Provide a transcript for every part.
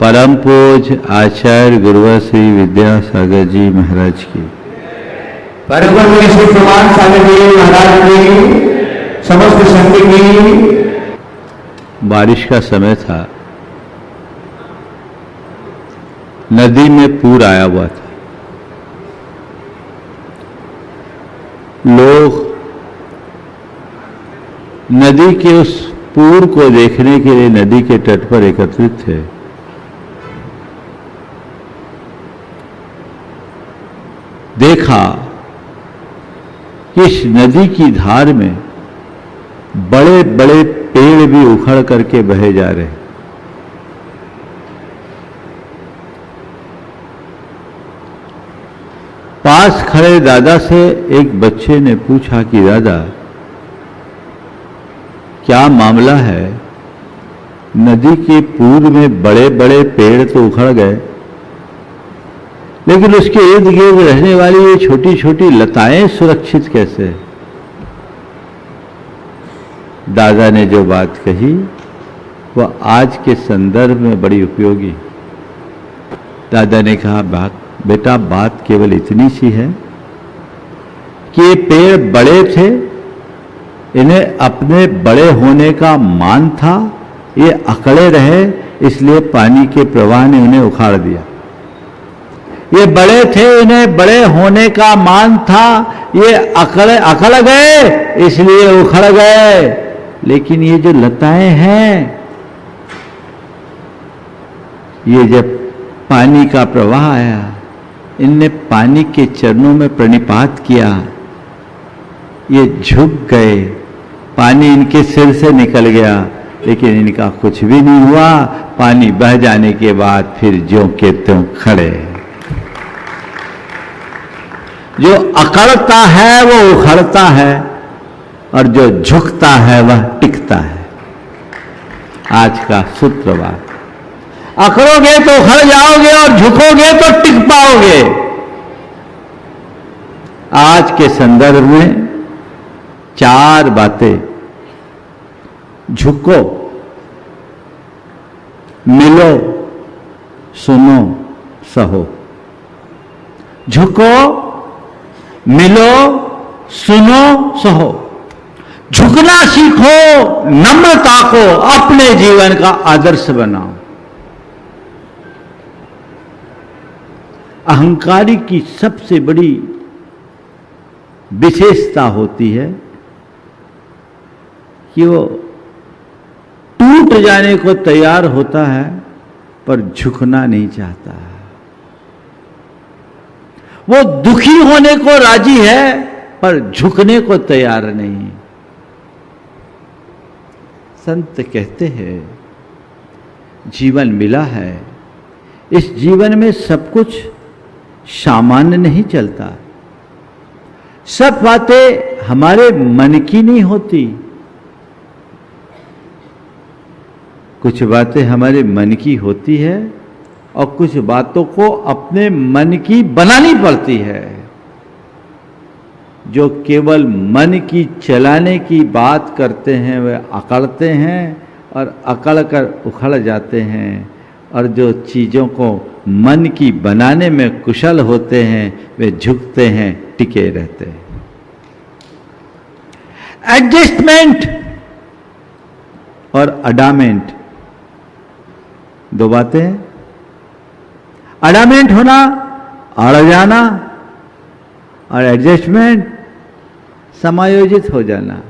परम पूज्य आचार्य गुरुवर श्री विद्यासागर जी महाराज की, परम पूज्य श्री प्रमाण सागर जी महाराज की, समस्त संघ की। बारिश का समय था, नदी में पूर आया हुआ था। लोग नदी के उस पूर को देखने के लिए नदी के तट पर एकत्रित थे। देखा कि इस नदी की धार में बड़े बड़े पेड़ भी उखड़ करके बहे जा रहे। पास खड़े दादा से एक बच्चे ने पूछा कि दादा, क्या मामला है? नदी के पूर्व में बड़े बड़े पेड़ तो उखड़ गए, लेकिन उसके इर्द गिर्द रहने वाली ये छोटी छोटी लताएं सुरक्षित कैसे? दादा ने जो बात कही वह आज के संदर्भ में बड़ी उपयोगी। दादा ने कहा, बेटा बात केवल इतनी सी है कि ये पेड़ बड़े थे, इन्हें अपने बड़े होने का मान था, ये अकड़े रहे, इसलिए पानी के प्रवाह ने उन्हें उखाड़ दिया। ये बड़े थे, इन्हें बड़े होने का मान था, ये अकड़ गए इसलिए उखड़ गए। लेकिन ये जो लताएं हैं, ये जब पानी का प्रवाह आया, इनने पानी के चरणों में प्रणिपात किया, ये झुक गए, पानी इनके सिर से निकल गया, लेकिन इनका कुछ भी नहीं हुआ। पानी बह जाने के बाद फिर ज्यों के त्यों खड़े। जो अकड़ता है वो उखड़ता है, और जो झुकता है वह टिकता है। आज का सूत्रवाद, अकड़ोगे तो उखड़ जाओगे और झुकोगे तो टिक पाओगे। आज के संदर्भ में 4 बातें: झुको, मिलो, सुनो, सहो। झुको, मिलो, सुनो, सहो। झुकना सीखो, नम्रता को अपने जीवन का आदर्श बनाओ। अहंकारी की सबसे बड़ी विशेषता होती है कि वो टूट जाने को तैयार होता है पर झुकना नहीं चाहता है। वो दुखी होने को राजी है पर झुकने को तैयार नहीं। संत कहते हैं, जीवन मिला है, इस जीवन में सब कुछ सामान्य नहीं चलता। सब बातें हमारे मन की नहीं होती, कुछ बातें हमारे मन की होती है और कुछ बातों को अपने मन की बनानी पड़ती है। जो केवल मन की चलाने की बात करते हैं वे अकड़ते हैं और अकड़ कर उखड़ जाते हैं, और जो चीज़ों को मन की बनाने में कुशल होते हैं वे झुकते हैं, टिके रहते हैं। एडजस्टमेंट और अडामेंट, 2 बातें। अडामेंट होना, अड़ जाना, और एडजस्टमेंट समायोजित हो जाना।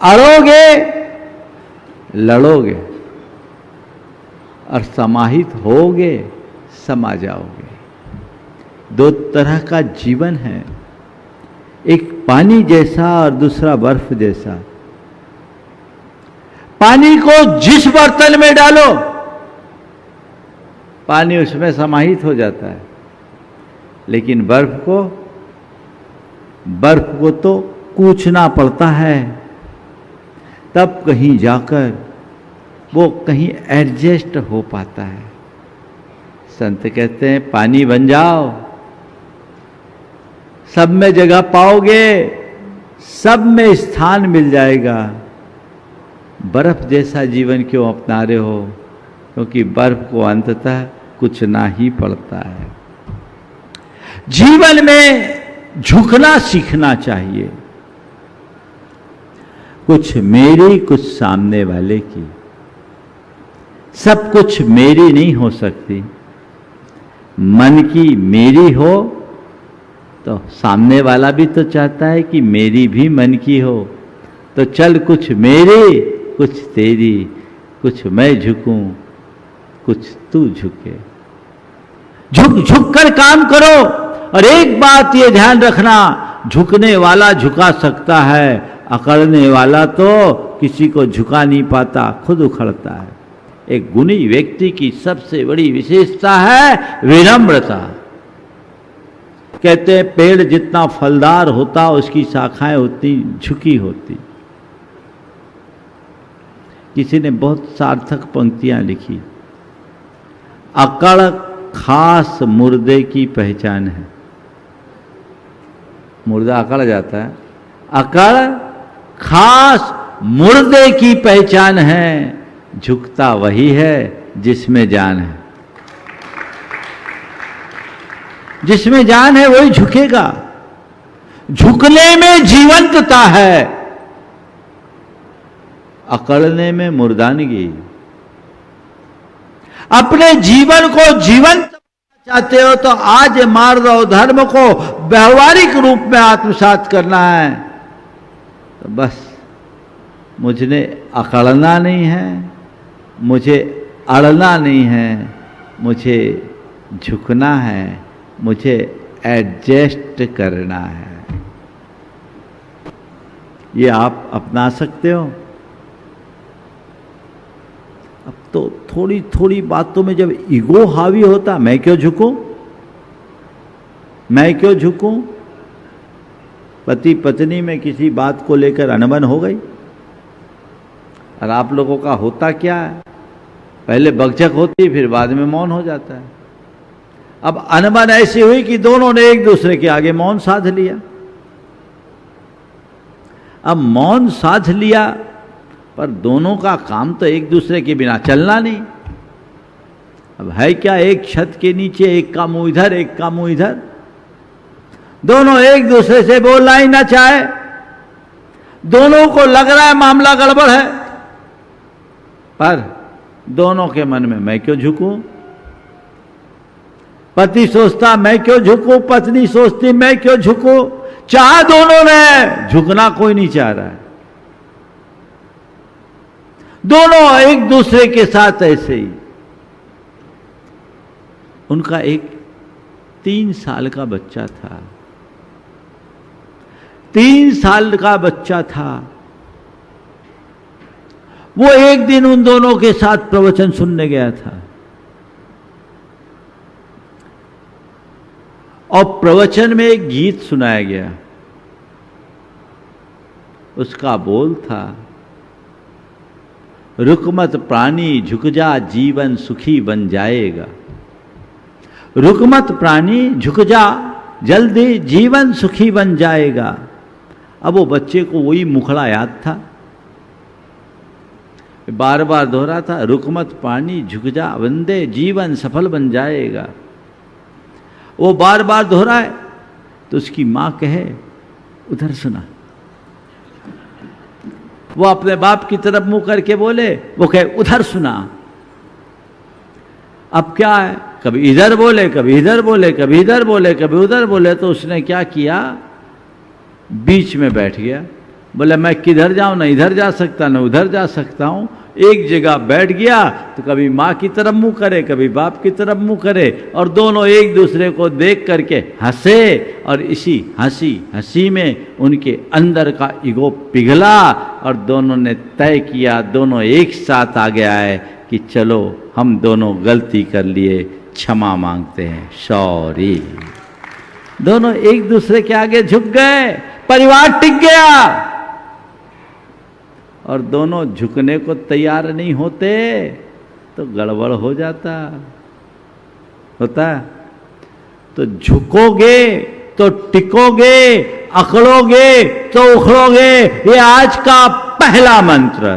अड़ोगे, लड़ोगे, और समाहित होगे, समा जाओगे। 2 तरह का जीवन है, एक पानी जैसा और दूसरा बर्फ जैसा। पानी को जिस बर्तन में डालो पानी उसमें समाहित हो जाता है, लेकिन बर्फ को तो कूचना पड़ता है, तब कहीं जाकर वो कहीं एडजस्ट हो पाता है। संत कहते हैं, पानी बन जाओ, सब में जगह पाओगे, सब में स्थान मिल जाएगा। बर्फ जैसा जीवन क्यों अपना रहे हो? क्योंकि बर्फ को अंततः कुछ ना ही पड़ता है। जीवन में झुकना सीखना चाहिए, कुछ मेरी कुछ सामने वाले की। सब कुछ मेरी नहीं हो सकती, मन की मेरी हो तो सामने वाला भी तो चाहता है कि मेरी भी मन की हो। तो चल कुछ मेरी कुछ तेरी, कुछ मैं झुकूं कुछ तू झुके। झुक झुक कर काम करो। और एक बात ये ध्यान रखना, झुकने वाला झुका सकता है, अकड़ने वाला तो किसी को झुका नहीं पाता, खुद उखड़ता है। एक गुणी व्यक्ति की सबसे बड़ी विशेषता है विनम्रता। कहते हैं पेड़ जितना फलदार होता उसकी शाखाएं उतनी झुकी होती। किसी ने बहुत सार्थक पंक्तियां लिखी, अकड़ खास मुर्दे की पहचान है। मुर्दा अकड़ जाता है, अकड़ खास मुर्दे की पहचान है, झुकता वही है जिसमें जान है। जिसमें जान है वही झुकेगा। झुकने में जीवंतता है, अकड़ने में मुर्दानगी। अपने जीवन को जीवंत चाहते हो तो आज मार दो। धर्म को व्यवहारिक रूप में आत्मसात करना है तो बस मुझे अकड़ना नहीं है, मुझे अड़ना नहीं है, मुझे झुकना है, मुझे एडजस्ट करना है। ये आप अपना सकते हो। अब तो थोड़ी थोड़ी बातों में जब ईगो हावी होता, मैं क्यों झुकूं, मैं क्यों झुकूं। पति पत्नी में किसी बात को लेकर अनबन हो गई, और आप लोगों का होता क्या है, पहले बकझक होती है, फिर बाद में मौन हो जाता है। अब अनबन ऐसी हुई कि दोनों ने एक दूसरे के आगे मौन साध लिया। अब मौन साध लिया, पर दोनों का काम तो एक दूसरे के बिना चलना नहीं। अब है क्या, एक छत के नीचे एक का मुंह इधर एक का मुंह इधर, दोनों एक दूसरे से बोलना ही ना चाहे। दोनों को लग रहा है मामला गड़बड़ है, पर दोनों के मन में मैं क्यों झुकूं। पति सोचता मैं क्यों झुकूं, पत्नी सोचती मैं क्यों झुकूं। चाह दोनों ने, झुकना कोई नहीं चाह रहा है। दोनों एक दूसरे के साथ ऐसे ही। उनका एक 3 साल का बच्चा था, 3 साल का बच्चा था। वो एक दिन उन दोनों के साथ प्रवचन सुनने गया था, और प्रवचन में एक गीत सुनाया गया। उसका बोल था, रुक मत प्राणी झुक जा जीवन सुखी बन जाएगा। रुक मत प्राणी झुक जा जल्दी जीवन सुखी बन जाएगा। अब वो बच्चे को वही मुखड़ा याद था, बार बार दोहरा था, रुक मत प्राणी झुक जा वंदे जीवन सफल बन जाएगा। वो बार बार दोहराए तो उसकी मां कहे उधर सुना। वो अपने बाप की तरफ मुंह करके बोले, वो कहे उधर सुना। अब क्या है, कभी इधर बोले कभी इधर बोले, कभी इधर बोले कभी उधर बोले। तो उसने क्या किया, बीच में बैठ गया। बोले मैं किधर जाऊं, ना इधर जा सकता ना उधर जा सकता हूं। एक जगह बैठ गया तो कभी माँ की तरफ मुंह करे कभी बाप की तरफ मुंह करे, और दोनों एक दूसरे को देख करके हंसे। और इसी हंसी हंसी में उनके अंदर का ईगो पिघला, और दोनों ने तय किया, दोनों एक साथ आ गया है कि चलो हम दोनों गलती कर लिए, क्षमा मांगते हैं, सॉरी। दोनों एक दूसरे के आगे झुक गए, परिवार टिक गया। और दोनों झुकने को तैयार नहीं होते तो गड़बड़ हो जाता होता। तो झुकोगे तो टिकोगे, अकड़ोगे तो उखड़ोगे। ये आज का पहला मंत्र।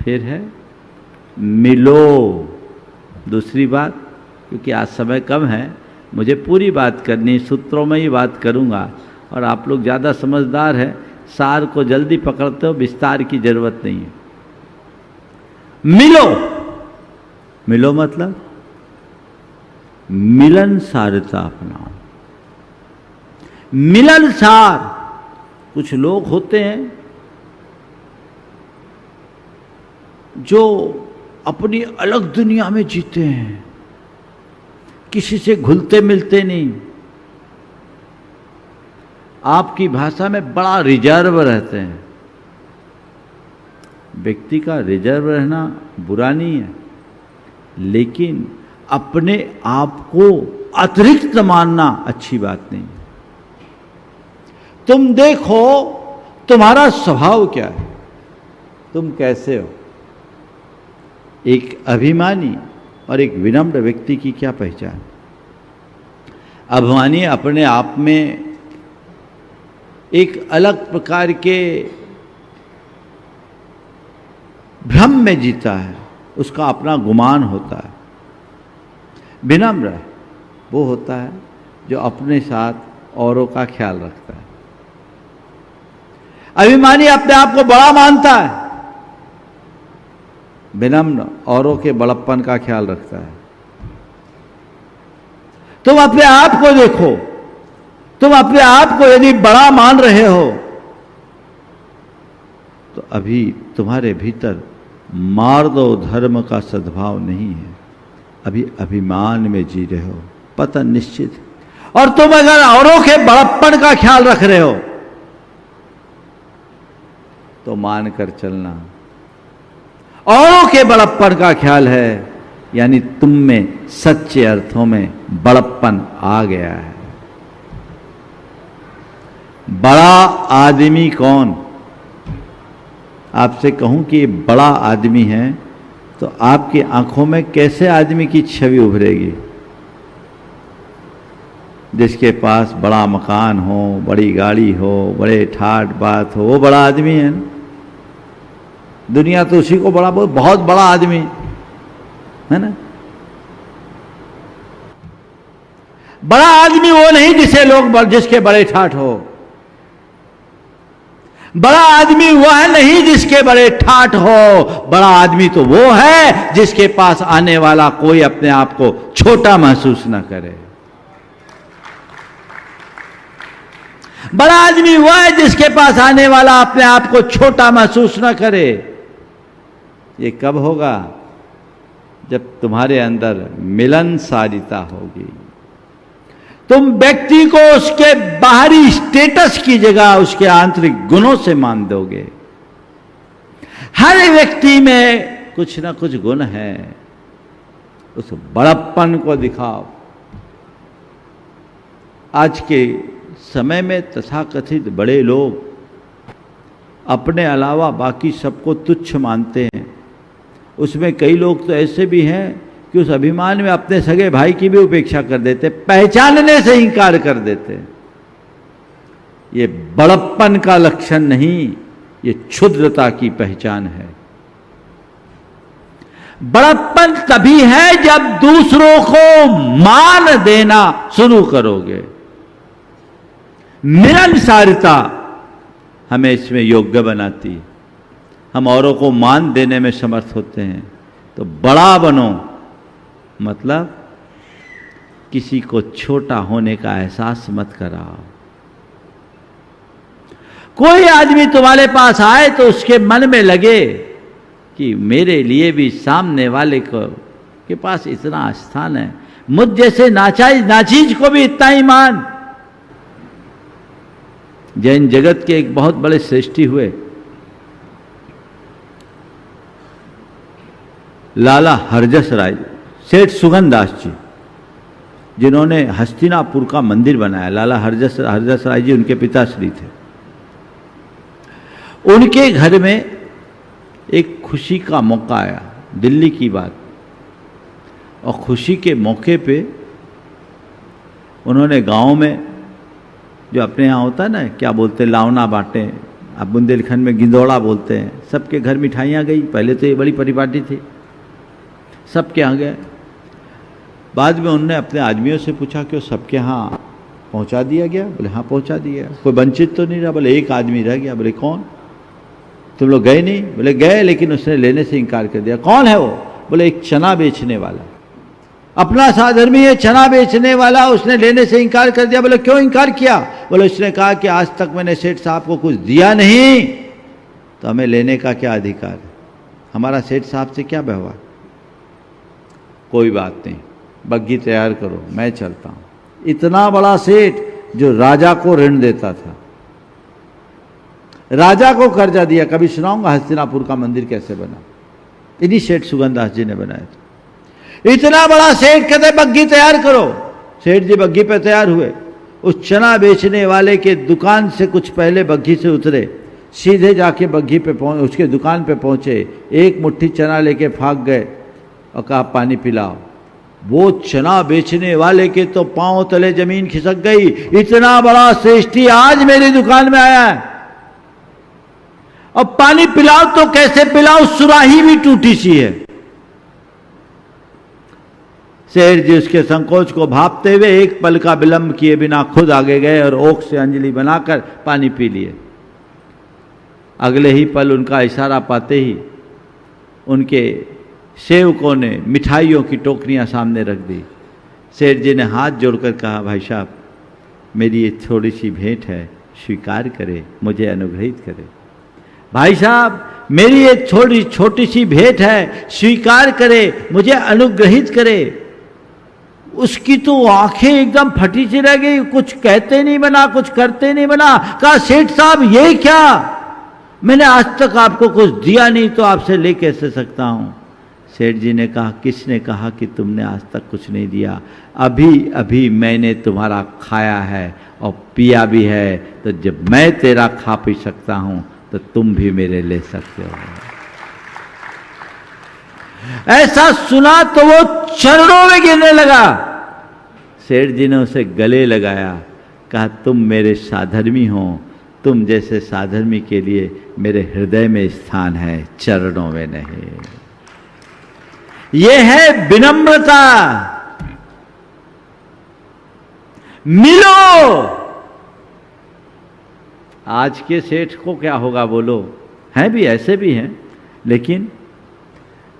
फिर है मिलो। दूसरी बात, क्योंकि आज समय कम है, मुझे पूरी बात करनी, सूत्रों में ही बात करूंगा, और आप लोग ज़्यादा समझदार हैं, सार को जल्दी पकड़ते हो, विस्तार की जरूरत नहीं है। मिलो, मिलो मतलब मिलनसारता अपनाओ। मिलनसार कुछ लोग होते हैं जो अपनी अलग दुनिया में जीते हैं, किसी से घुलते मिलते नहीं, आपकी भाषा में बड़ा रिजर्व रहते हैं। व्यक्ति का रिजर्व रहना बुरा नहीं है, लेकिन अपने आप को अतिरिक्त मानना अच्छी बात नहीं। तुम देखो तुम्हारा स्वभाव क्या है, तुम कैसे हो। एक अभिमानी और एक विनम्र व्यक्ति की क्या पहचान। अभिमानी अपने आप में एक अलग प्रकार के भ्रम में जीता है, उसका अपना गुमान होता है। विनम्र वो होता है जो अपने साथ औरों का ख्याल रखता है। अभिमानी अपने आप को बड़ा मानता है, विनम्र औरों के बड़प्पन का ख्याल रखता है। तुम अपने आप को देखो, तुम अपने आप को यदि बड़ा मान रहे हो तो अभी तुम्हारे भीतर मार्दव धर्म का सद्भाव नहीं है, अभी अभिमान में जी रहे हो, पतन निश्चित है। और तुम अगर औरों के बड़प्पन का ख्याल रख रहे हो तो मान कर चलना, औरों के बड़प्पन का ख्याल है, यानी तुम में सच्चे अर्थों में बड़प्पन आ गया है। बड़ा आदमी कौन? आपसे कहूं कि ये बड़ा आदमी है तो आपकी आंखों में कैसे आदमी की छवि उभरेगी? जिसके पास बड़ा मकान हो, बड़ी गाड़ी हो, बड़े ठाट बात हो, वो बड़ा आदमी है ना। दुनिया तो उसी को बड़ा, बहुत बड़ा आदमी है ना। बड़ा आदमी वो नहीं जिसे लोग, जिसके बड़े ठाठ हो। बड़ा आदमी वह नहीं जिसके बड़े ठाठ हो। बड़ा आदमी तो वो है जिसके पास आने वाला कोई अपने आप को छोटा महसूस न करे। बड़ा आदमी वह है जिसके पास आने वाला अपने आप को छोटा महसूस न करे। ये कब होगा? जब तुम्हारे अंदर मिलनसारिता होगी। तुम व्यक्ति को उसके बाहरी स्टेटस की जगह उसके आंतरिक गुणों से मान दोगे। हर व्यक्ति में कुछ ना कुछ गुण है, उस बड़प्पन को दिखाओ। आज के समय में तथाकथित बड़े लोग अपने अलावा बाकी सबको तुच्छ मानते हैं। उसमें कई लोग तो ऐसे भी हैं कि उस अभिमान में अपने सगे भाई की भी उपेक्षा कर देते, पहचानने से इंकार कर देते। ये बड़प्पन का लक्षण नहीं, ये क्षुद्रता की पहचान है। बड़प्पन तभी है जब दूसरों को मान देना शुरू करोगे। मिलनसारिता हमें इसमें योग्य बनाती। हम औरों को मान देने में समर्थ होते हैं। तो बड़ा बनो मतलब किसी को छोटा होने का एहसास मत कराओ। कोई आदमी तुम्हारे पास आए तो उसके मन में लगे कि मेरे लिए भी सामने वाले को के पास इतना स्थान है, मुझ जैसे नाचीज को भी इतना ही मान। जैन जगत के एक बहुत बड़े श्रेष्ठी हुए, लाला हरजस राय, सेठ सुगंधास जी, जिन्होंने हस्तिनापुर का मंदिर बनाया। लाला हरजस राय जी उनके पिताश्री थे। उनके घर में एक खुशी का मौका आया, दिल्ली की बात, और खुशी के मौके पे उन्होंने गांव में जो अपने यहाँ होता है ना, क्या बोलते, लावना बांटे, अब बुंदेलखंड में गिंदौड़ा बोलते हैं। सबके घर मिठाइयाँ गई, पहले तो ये बड़ी परिपाटी थी, सबके यहाँ गए। बाद में उनने अपने आदमियों से पूछा कि वो सबके यहाँ पहुँचा दिया गया? बोले हाँ पहुँचा दिया। कोई वंचित तो नहीं रहा? बोले एक आदमी रह गया। बोले कौन? तुम लोग गए नहीं? बोले गए, लेकिन उसने लेने से इनकार कर दिया। कौन है वो? बोले एक चना बेचने वाला, अपना साधर्मी है, चना बेचने वाला, उसने लेने से इनकार कर दिया। बोले क्यों इनकार किया? बोले उसने कहा कि आज तक मैंने सेठ साहब को कुछ दिया नहीं, तो हमें लेने का क्या अधिकार है? हमारा सेठ साहब से क्या व्यवहार? कोई बात नहीं, बग्घी तैयार करो, मैं चलता हूं। इतना बड़ा सेठ जो राजा को ऋण देता था, राजा को कर्जा दिया। कभी सुनाऊंगा हस्तिनापुर का मंदिर कैसे बना, इन्हीं सेठ सुगंधास जी ने बनाया था। इतना बड़ा सेठ कहते बग्घी तैयार करो। सेठ जी बग्घी पे तैयार हुए। उस चना बेचने वाले के दुकान से कुछ पहले बग्घी से उतरे, सीधे जाके बग्घी पे उसके दुकान पे पहुंचे, एक मुट्ठी चना लेके भाग गए और कहा पानी पिलाओ। वो चना बेचने वाले के तो पांव तले जमीन खिसक गई, इतना बड़ा श्रेष्ठी आज मेरी दुकान में आया है, अब पानी पिलाओ तो कैसे पिलाओ, सुराही भी टूटी सी है। सेठ जी उसके संकोच को भापते हुए एक पल का विलंब किए बिना खुद आगे गए और ओख से अंजलि बनाकर पानी पी लिए। अगले ही पल उनका इशारा पाते ही उनके सेवकों ने मिठाइयों की टोकरियां सामने रख दी। सेठ जी ने हाथ जोड़कर कहा, भाई साहब मेरी ये थोड़ी सी भेंट है, स्वीकार करे, मुझे अनुग्रहित करे। भाई साहब मेरी ये छोटी सी भेंट है, स्वीकार करे, मुझे अनुग्रहित करे। उसकी तो आंखें एकदम फटी सी रह गई, कुछ कहते नहीं बना, कुछ करते नहीं बना। कहा सेठ साहब ये क्या, मैंने आज तक आपको कुछ दिया नहीं तो आपसे ले कैसे सकता हूं? सेठ जी ने कहा, किसने कहा कि तुमने आज तक कुछ नहीं दिया? अभी अभी मैंने तुम्हारा खाया है और पिया भी है, तो जब मैं तेरा खा पी सकता हूं तो तुम भी मेरे ले सकते हो। ऐसा सुना तो वो चरणों में गिरने लगा। सेठ जी ने उसे गले लगाया, कहा तुम मेरे साधर्मी हो, तुम जैसे साधर्मी के लिए मेरे हृदय में स्थान है, चरणों में नहीं। ये है विनम्रता। मिलो। आज के सेठ को क्या होगा बोलो, हैं भी ऐसे भी हैं, लेकिन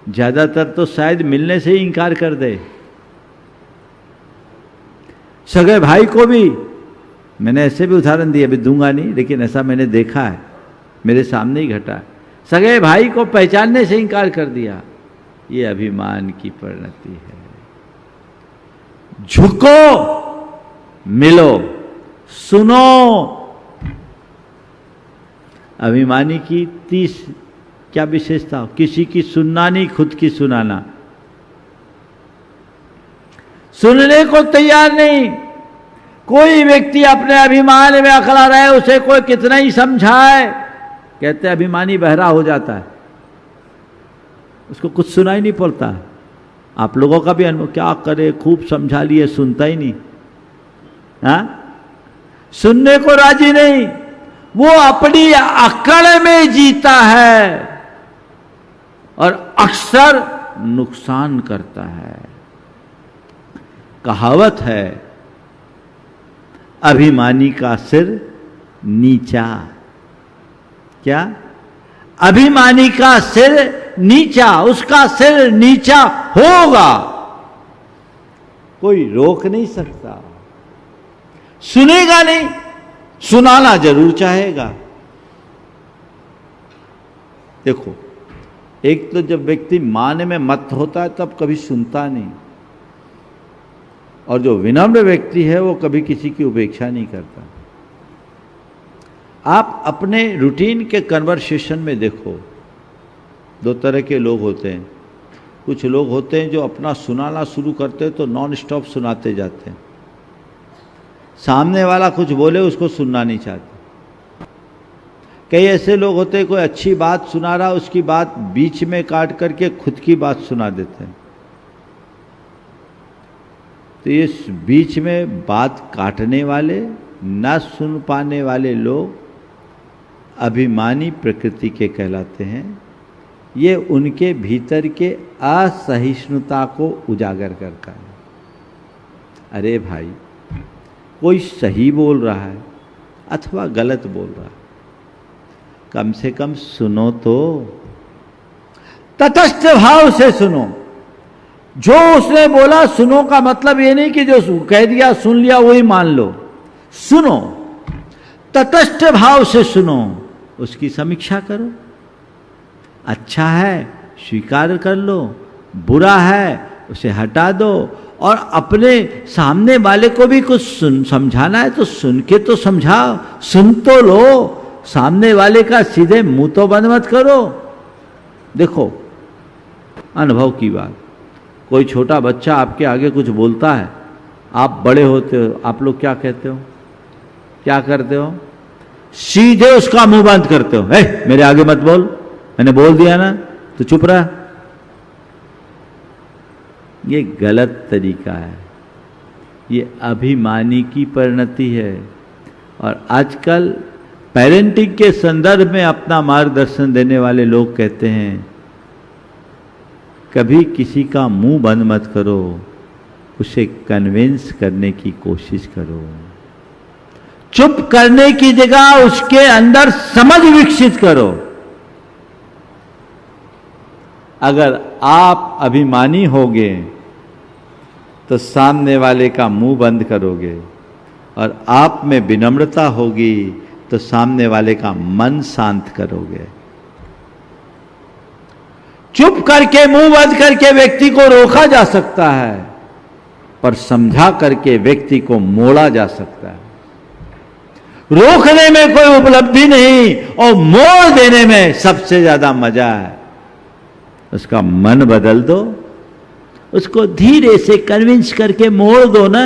ज्यादातर तो शायद मिलने से ही इंकार कर दे। सगे भाई को भी मैंने ऐसे भी उदाहरण दिए, अभी दूंगा नहीं, लेकिन ऐसा मैंने देखा है, मेरे सामने ही घटा है। सगे भाई को पहचानने से इंकार कर दिया। ये अभिमान की परिणति है। झुको, मिलो, सुनो। अभिमानी की 30 क्या विशेषता? किसी की सुनना नहीं, खुद की सुनाना। सुनने को तैयार नहीं। कोई व्यक्ति अपने अभिमान में अकड़ा रहे, उसे कोई कितना ही समझाए, कहते अभिमानी बहरा हो जाता है, उसको कुछ सुनाई नहीं पड़ता। आप लोगों का भी अनुभव, क्या करे, खूब समझा लिए, सुनता ही नहीं। हाँ, सुनने को राजी नहीं, वो अपनी अकड़ में जीता है और अक्सर नुकसान करता है। कहावत है, अभिमानी का सिर नीचा। क्या? अभिमानी का सिर नीचा, उसका सिर नीचा होगा, कोई रोक नहीं सकता। सुनेगा नहीं, सुनाना जरूर चाहेगा। देखो, एक तो जब व्यक्ति मान में मत होता है तब कभी सुनता नहीं, और जो विनम्र व्यक्ति है वो कभी किसी की उपेक्षा नहीं करता। आप अपने रूटीन के कन्वर्सेशन में देखो, दो तरह के लोग होते हैं। कुछ लोग होते हैं जो अपना सुनाना शुरू करते हैं तो नॉन स्टॉप सुनाते जाते हैं, सामने वाला कुछ बोले उसको सुनना नहीं चाहते। कई ऐसे लोग होते हैं, कोई अच्छी बात सुना रहा, उसकी बात बीच में काट करके खुद की बात सुना देते हैं। तो इस बीच में बात काटने वाले, न सुन पाने वाले लोग अभिमानी प्रकृति के कहलाते हैं। ये उनके भीतर के असहिष्णुता को उजागर करता है। अरे भाई, कोई सही बोल रहा है अथवा गलत बोल रहा है, कम से कम सुनो तो, तटस्थ भाव से सुनो। जो उसने बोला सुनो का मतलब ये नहीं कि जो कह दिया सुन लिया वही मान लो। सुनो, तटस्थ भाव से सुनो, उसकी समीक्षा करो। अच्छा है स्वीकार कर लो, बुरा है उसे हटा दो, और अपने सामने वाले को भी कुछ समझाना है तो सुन के तो समझाओ, सुन तो लो। सामने वाले का सीधे मुंह तो बंद मत करो। देखो, अनुभव की बात, कोई छोटा बच्चा आपके आगे कुछ बोलता है, आप बड़े होते हो, आप लोग क्या कहते हो, क्या करते हो? सीधे उसका मुंह बंद करते हो। मेरे आगे मत बोल, मैंने बोल दिया ना तो चुप रहा। ये गलत तरीका है, ये अभिमानी की परिणति है। और आजकल पेरेंटिंग के संदर्भ में अपना मार्गदर्शन देने वाले लोग कहते हैं कभी किसी का मुंह बंद मत करो, उसे कन्विंस करने की कोशिश करो। चुप करने की जगह उसके अंदर समझ विकसित करो। अगर आप अभिमानी होगे तो सामने वाले का मुंह बंद करोगे, और आप में विनम्रता होगी तो सामने वाले का मन शांत करोगे। चुप करके मुंह बंद करके व्यक्ति को रोका जा सकता है, पर समझा करके व्यक्ति को मोड़ा जा सकता है। रोकने में कोई उपलब्धि नहीं, और मोड़ देने में सबसे ज्यादा मजा है। उसका मन बदल दो, उसको धीरे से कन्विंस करके मोड़ दो ना।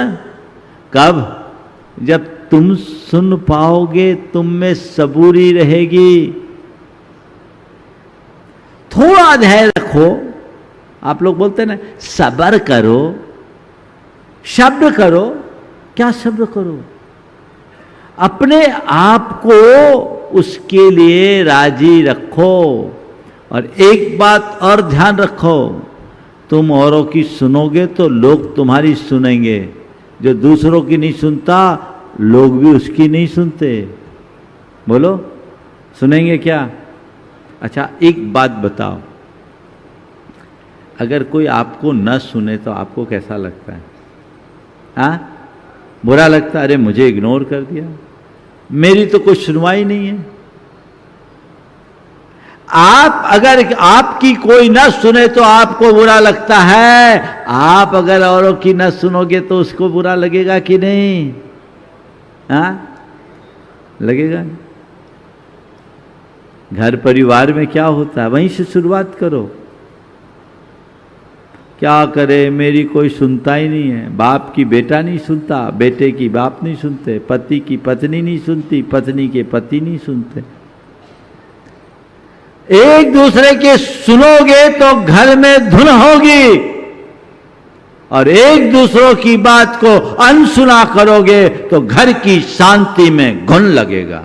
कब? जब तुम सुन पाओगे, तुम में सबूरी रहेगी। थोड़ा धैर्य रखो। आप लोग बोलते हैं ना, सब्र करो, शब्द करो। क्या शब्द करो? अपने आप को उसके लिए राजी रखो। और एक बात और ध्यान रखो, तुम औरों की सुनोगे तो लोग तुम्हारी सुनेंगे। जो दूसरों की नहीं सुनता, लोग भी उसकी नहीं सुनते। बोलो, सुनेंगे क्या? अच्छा, एक बात बताओ, अगर कोई आपको न सुने तो आपको कैसा लगता है? हाँ, बुरा लगता है। अरे मुझे इग्नोर कर दिया, मेरी तो कोई सुनवाई नहीं है। आप अगर आपकी कोई न सुने तो आपको बुरा लगता है। आप अगर औरों की न सुनोगे तो उसको बुरा लगेगा कि नहीं? हाँ, लगेगा। घर परिवार में क्या होता है, वहीं से शुरुआत करो। क्या करे, मेरी कोई सुनता ही नहीं है। बाप की बेटा नहीं सुनता, बेटे की बाप नहीं सुनते, पति की पत्नी नहीं सुनती, पत्नी के पति नहीं सुनते। एक दूसरे के सुनोगे तो घर में धुन होगी, और एक दूसरों की बात को अनसुना करोगे तो घर की शांति में घुन लगेगा।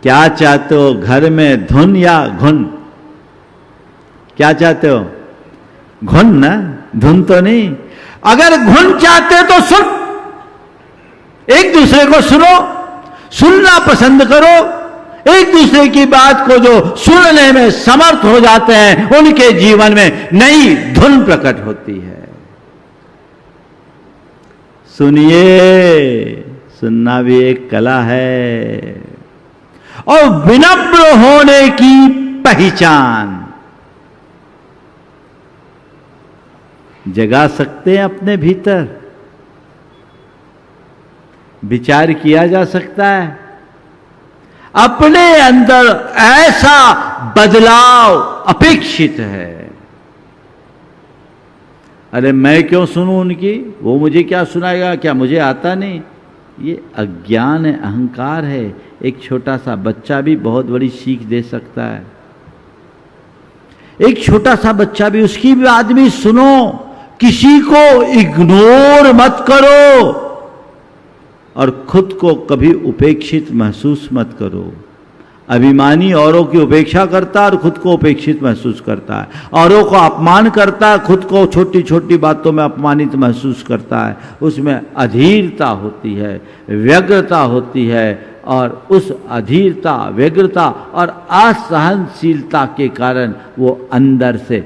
क्या चाहते हो, घर में धुन या घुन? क्या चाहते हो? घुन ना, धुन तो नहीं। अगर घुन चाहते तो सुन, एक दूसरे को सुनो, सुनना पसंद करो। एक दूसरे की बात को जो सुनने में समर्थ हो जाते हैं, उनके जीवन में नई धुन प्रकट होती है। सुनिए, सुनना भी एक कला है, और विनम्र होने की पहचान। जगा सकते हैं अपने भीतर, विचार किया जा सकता है। अपने अंदर ऐसा बदलाव अपेक्षित है। अरे मैं क्यों सुनूं उनकी, वो मुझे क्या सुनाएगा, क्या मुझे आता नहीं? ये अज्ञान है, अहंकार है। एक छोटा सा बच्चा भी बहुत बड़ी सीख दे सकता है। एक छोटा सा बच्चा भी, उसकी भी आदमी सुनो। किसी को इग्नोर मत करो, और खुद को कभी उपेक्षित महसूस मत करो। अभिमानी औरों की उपेक्षा करता है और खुद को उपेक्षित महसूस करता है, औरों को अपमान करता है, खुद को छोटी छोटी बातों में अपमानित महसूस करता है। उसमें अधीरता होती है, व्यग्रता होती है, और उस अधीरता, व्यग्रता और असहनशीलता के कारण वो अंदर से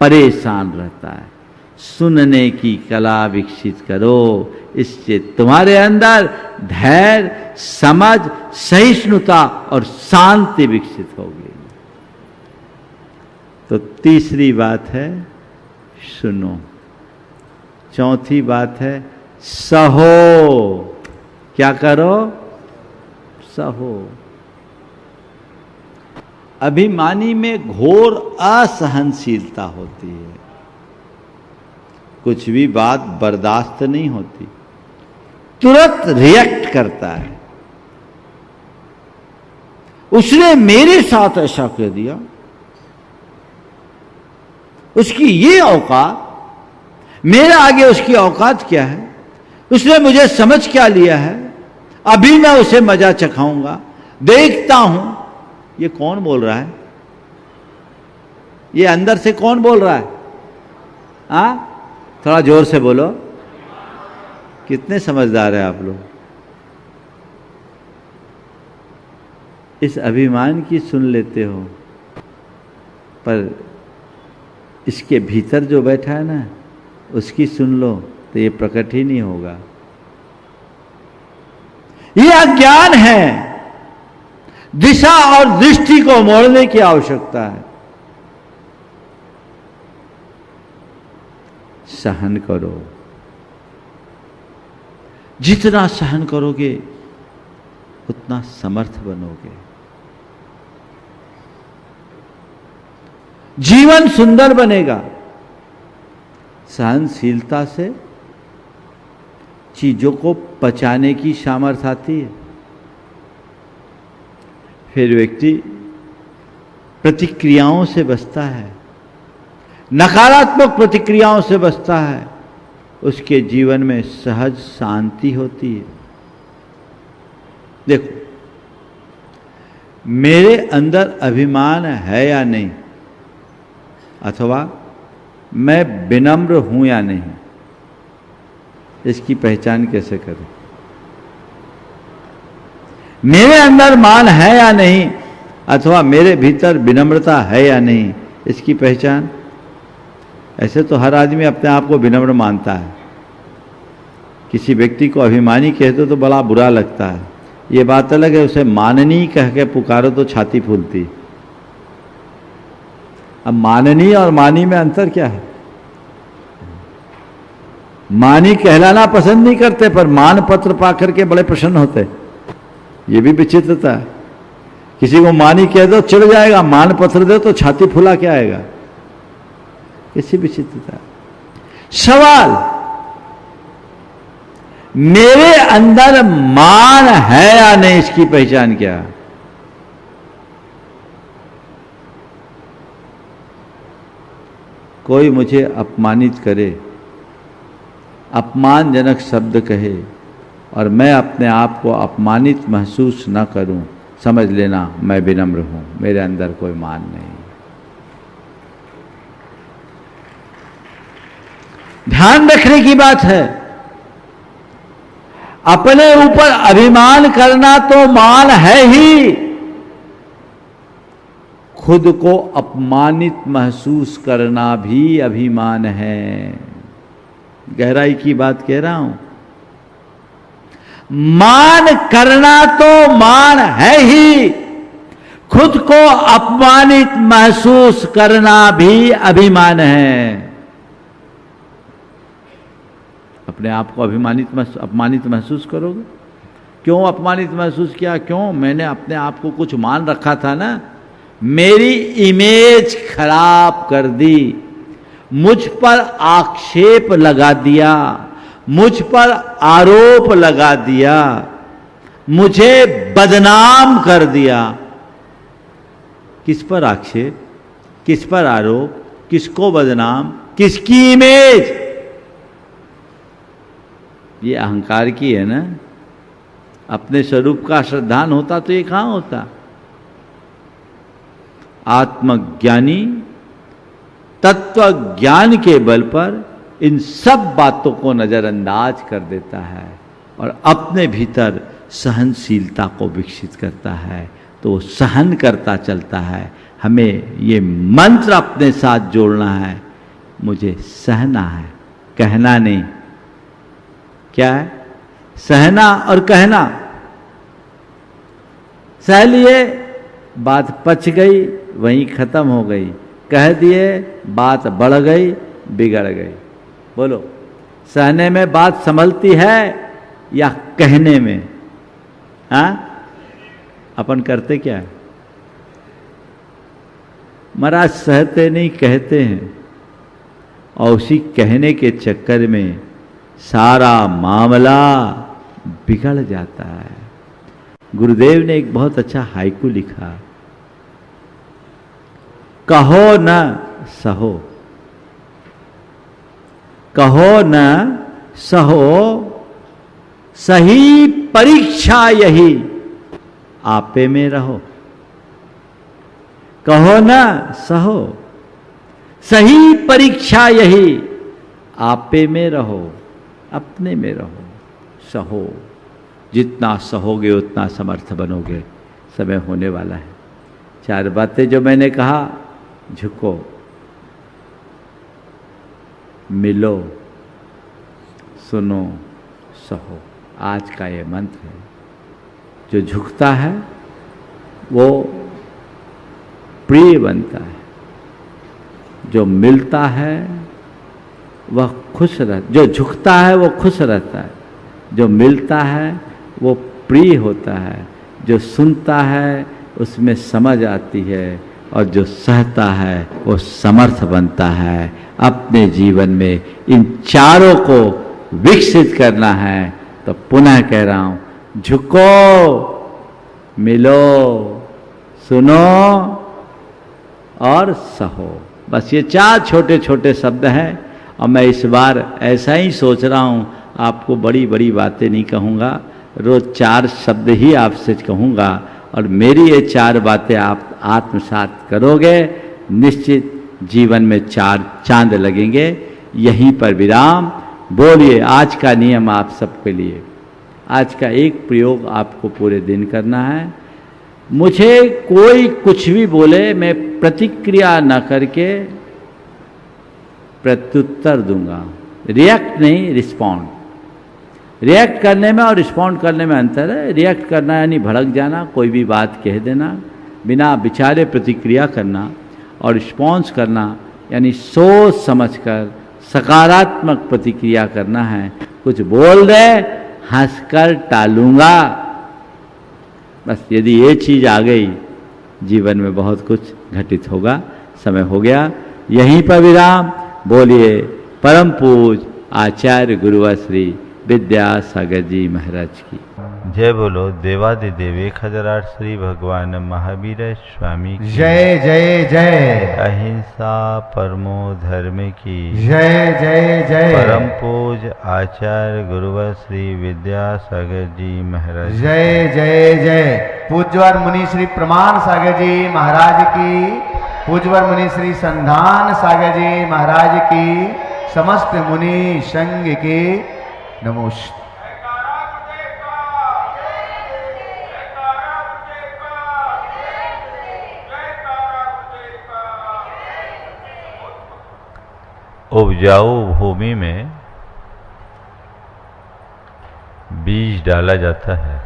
परेशान रहता है। सुनने की कला विकसित करो, इससे तुम्हारे अंदर धैर्य, समझ, सहिष्णुता और शांति विकसित होगी। तो तीसरी बात है सुनो। चौथी बात है सहो। क्या करो? सहो। अभिमानी में घोर असहनशीलता होती है, कुछ भी बात बर्दाश्त नहीं होती, तुरंत रिएक्ट करता है। उसने मेरे साथ ऐसा कह दिया, उसकी ये औकात, मेरे आगे उसकी औकात क्या है, उसने मुझे समझ क्या लिया है, अभी मैं उसे मजा चखाऊंगा, देखता हूं। ये कौन बोल रहा है? ये अंदर से कौन बोल रहा है? थोड़ा जोर से बोलो। कितने समझदार हैं आप लोग। इस अभिमान की सुन लेते हो, पर इसके भीतर जो बैठा है ना, उसकी सुन लो तो ये प्रकट ही नहीं होगा। ये अज्ञान है। दिशा और दृष्टि को मोड़ने की आवश्यकता है। सहन करो। जितना सहन करोगे उतना समर्थ बनोगे। जीवन सुंदर बनेगा। सहनशीलता से चीजों को पचाने की सामर्थ्य आती है। फिर व्यक्ति प्रतिक्रियाओं से बचता है, नकारात्मक प्रतिक्रियाओं से बचता है। उसके जीवन में सहज शांति होती है। देखो, मेरे अंदर अभिमान है या नहीं, अथवा मैं विनम्र हूं या नहीं, इसकी पहचान कैसे करें? मेरे अंदर मान है या नहीं, अथवा मेरे भीतर विनम्रता है या नहीं, इसकी पहचान? ऐसे तो हर आदमी अपने आप को विनम्र मानता है। किसी व्यक्ति को अभिमानी कहते तो बड़ा बुरा लगता है। ये बात अलग है, उसे माननीय कह के पुकारो तो छाती फूलती। अब माननीय और मानी में अंतर क्या है? मानी कहलाना पसंद नहीं करते, पर मान पत्र पाकर के बड़े प्रसन्न होते। ये भी विचित्रता है। किसी को मानी कह दो चिढ़ जाएगा, मान पत्र दो तो छाती फुला के आएगा। कैसी विचित्रता। सवाल, मेरे अंदर मान है या नहीं, इसकी पहचान क्या? कोई मुझे अपमानित करे, अपमानजनक शब्द कहे, और मैं अपने आप को अपमानित महसूस न करूं, समझ लेना मैं विनम्र हूं, मेरे अंदर कोई मान नहीं। ध्यान रखने की बात है, अपने ऊपर अभिमान करना तो मान है ही, खुद को अपमानित महसूस करना भी अभिमान है। गहराई की बात कह रहा हूं। मान करना तो मान है ही, खुद को अपमानित महसूस करना भी अभिमान है। अपने आप को अपमानित महसूस करोगे। क्यों अपमानित महसूस किया? क्यों? मैंने अपने आप को कुछ मान रखा था ना, मेरी इमेज खराब कर दी, मुझ पर आक्षेप लगा दिया, मुझ पर आरोप लगा दिया, मुझे बदनाम कर दिया। किस पर आक्षेप, किस पर आरोप, किसको बदनाम, किसकी इमेज? ये अहंकार की है ना। अपने स्वरूप का श्रद्धान होता तो ये कहां होता। आत्मज्ञानी तत्व ज्ञान के बल पर इन सब बातों को नजरअंदाज कर देता है और अपने भीतर सहनशीलता को विकसित करता है, तो वो सहन करता चलता है। हमें ये मंत्र अपने साथ जोड़ना है, मुझे सहना है, कहना नहीं। क्या है? सहना और कहना। सह लिए, बात पच गई, वहीं खत्म हो गई। कह दिए, बात बढ़ गई, बिगड़ गई। बोलो, सहने में बात संभलती है या कहने में? हाँ, अपन करते क्या है? महाराज सहते नहीं, कहते हैं, और उसी कहने के चक्कर में सारा मामला बिगड़ जाता है। गुरुदेव ने एक बहुत अच्छा हाइकू लिखा, कहो न सहो, कहो न सहो, सही परीक्षा यही, आपे में रहो। कहो न सहो, सही परीक्षा यही, आपे में रहो, अपने में रहो। सहो, जितना सहोगे उतना समर्थ बनोगे। समय होने वाला है। 4 बातें जो मैंने कहा, झुको, मिलो, सुनो, सहो, आज का ये मंत्र है। जो झुकता है वो प्रिय बनता है, जो मिलता है वह खुश रहता, जो झुकता है वो खुश रहता है, जो मिलता है वो प्रिय होता है, जो सुनता है उसमें समझ आती है, और जो सहता है वो समर्थ बनता है। अपने जीवन में इन चारों को विकसित करना है। तो पुनः कह रहा हूं, झुको, मिलो, सुनो और सहो। बस ये 4 छोटे छोटे शब्द हैं, और मैं इस बार ऐसा ही सोच रहा हूं, आपको बड़ी बड़ी बातें नहीं कहूँगा, रोज 4 शब्द ही आपसे कहूँगा, और मेरी ये 4 बातें आप आत्मसात करोगे, निश्चित जीवन में 4 चांद लगेंगे। यहीं पर विराम। बोलिए, आज का नियम आप सबके लिए, आज का एक प्रयोग आपको पूरे दिन करना है। मुझे कोई कुछ भी बोले, मैं प्रतिक्रिया न करके प्रत्युत्तर दूंगा। रिएक्ट नहीं, रिस्पॉन्ड। रिएक्ट करने में और रिस्पॉन्ड करने में अंतर है। रिएक्ट करना यानी भड़क जाना, कोई भी बात कह देना, बिना विचारे प्रतिक्रिया करना, और रिस्पॉन्स करना यानी सोच समझकर सकारात्मक प्रतिक्रिया करना है। कुछ बोल दे, हंसकर टालूंगा। बस यदि ये चीज आ गई, जीवन में बहुत कुछ घटित होगा। समय हो गया, यहीं पर विराम। बोलिए परम पूज आचार्य गुरुवर श्री विद्यासागर जी महाराज की जय। बोलो देवादिदेव 1008 श्री भगवान महावीर स्वामी की जय जय जय। अहिंसा परमो धर्म की जय जय जय। परम पूज आचार्य गुरुवर श्री विद्यासागर जी महाराज जय जय जय। पूज्यवर मुनि श्री प्रमाण सागर जी महाराज की, पूज्यवर मुनि श्री संधान सागर जी महाराज की, समस्त मुनि संघ की नमोस्तुते। उपजाऊ भूमि में बीज डाला जाता है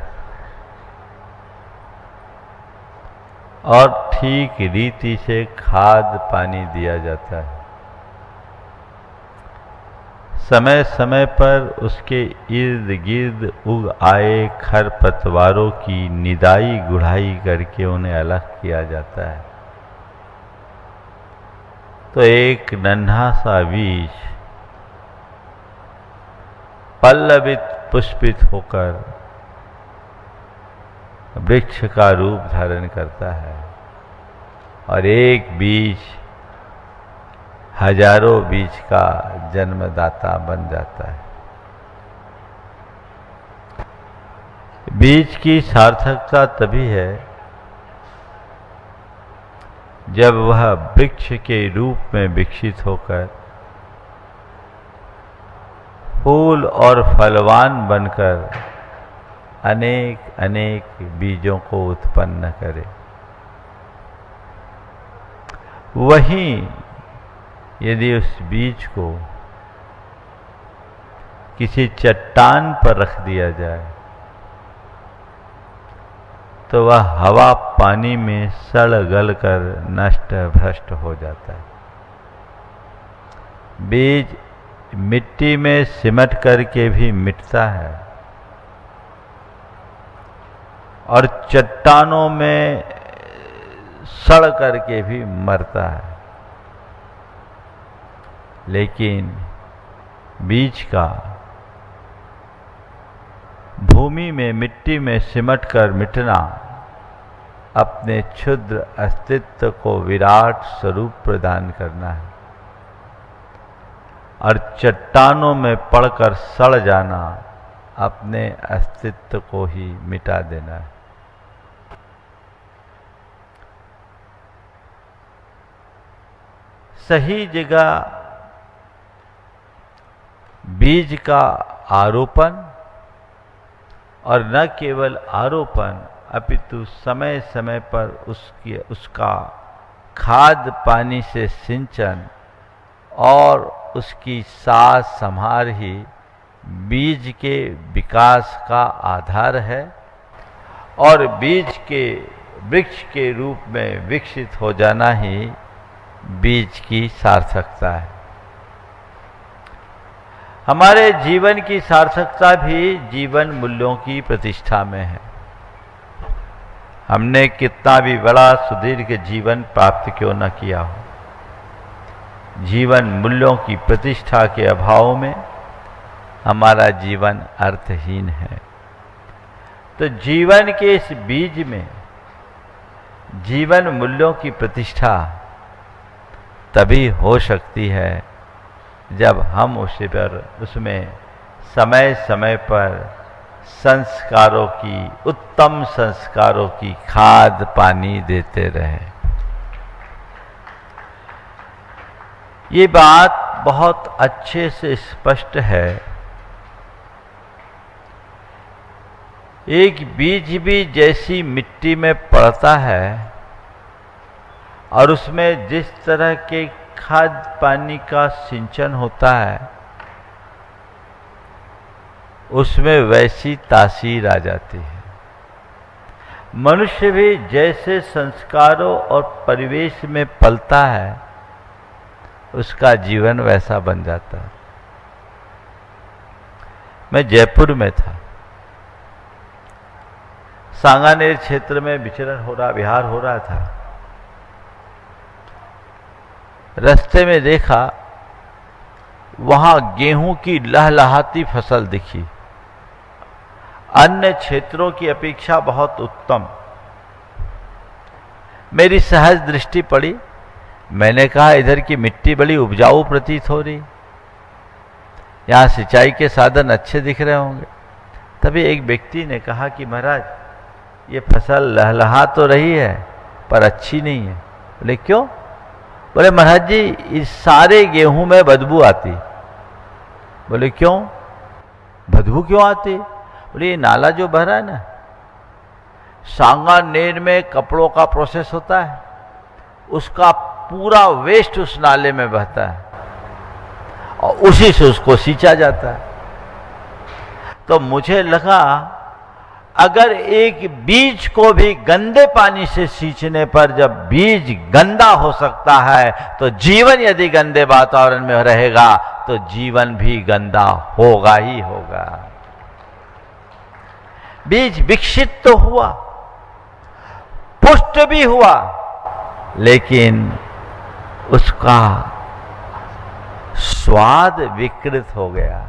और ठीक रीति से खाद पानी दिया जाता है। समय समय पर उसके इर्द गिर्द उग आए खरपतवारों की निदाई गुड़ाई करके उन्हें अलग किया जाता है। तो एक नन्हा सा बीज पल्लवित पुष्पित होकर वृक्ष का रूप धारण करता है, और एक बीज हजारों बीज का जन्मदाता बन जाता है। बीज की सार्थकता तभी है जब वह वृक्ष के रूप में विकसित होकर फूल और फलवान बनकर अनेक अनेक बीजों को उत्पन्न करे। वहीं यदि उस बीज को किसी चट्टान पर रख दिया जाए तो वह हवा पानी में सड़ गल कर नष्ट भ्रष्ट हो जाता है। बीज मिट्टी में सिमट करके भी मिटता है और चट्टानों में सड़ करके भी मरता है, लेकिन बीज का भूमि में मिट्टी में सिमट कर मिटना अपने क्षुद्र अस्तित्व को विराट स्वरूप प्रदान करना है और चट्टानों में पड़कर सड़ जाना अपने अस्तित्व को ही मिटा देना है। सही जगह बीज का आरोपण और न केवल आरोपण अपितु समय समय पर उसका खाद पानी से सिंचन और उसकी साज संभाल ही बीज के विकास का आधार है और बीज के वृक्ष के रूप में विकसित हो जाना ही बीज की सार्थकता है। हमारे जीवन की सार्थकता भी जीवन मूल्यों की प्रतिष्ठा में है। हमने कितना भी बड़ा सुदीर्घ जीवन प्राप्त क्यों न किया हो, जीवन मूल्यों की प्रतिष्ठा के अभाव में हमारा जीवन अर्थहीन है। तो जीवन के इस बीज में जीवन मूल्यों की प्रतिष्ठा तभी हो सकती है जब हम उसमें समय समय पर उत्तम संस्कारों की खाद पानी देते रहे। ये बात बहुत अच्छे से स्पष्ट है। एक बीज भी जैसी मिट्टी में पड़ता है और उसमें जिस तरह के खाद पानी का सिंचन होता है उसमें वैसी तासीर आ जाती है। मनुष्य भी जैसे संस्कारों और परिवेश में पलता है उसका जीवन वैसा बन जाता है। मैं जयपुर में था, सांगानेर क्षेत्र में विहार हो रहा था। रास्ते में देखा वहां गेहूं की लहलहाती फसल दिखी, अन्य क्षेत्रों की अपेक्षा बहुत उत्तम। मेरी सहज दृष्टि पड़ी, मैंने कहा इधर की मिट्टी बड़ी उपजाऊ प्रतीत हो रही, यहाँ सिंचाई के साधन अच्छे दिख रहे होंगे। तभी एक व्यक्ति ने कहा कि महाराज ये फसल लहलहा तो रही है पर अच्छी नहीं है। बोले क्यों? बोले महाराज जी इस सारे गेहूं में बदबू आती। बोले क्यों? बदबू क्यों आती? बोले ये नाला जो बह रहा है ना, सांगानेर में कपड़ों का प्रोसेस होता है, उसका पूरा वेस्ट उस नाले में बहता है और उसी से उसको सींचा जाता है। तो मुझे लगा अगर एक बीज को भी गंदे पानी से सींचने पर जब बीज गंदा हो सकता है तो जीवन यदि गंदे वातावरण में रहेगा तो जीवन भी गंदा होगा ही होगा। बीज विकसित तो हुआ, पुष्ट भी हुआ, लेकिन उसका स्वाद विकृत हो गया।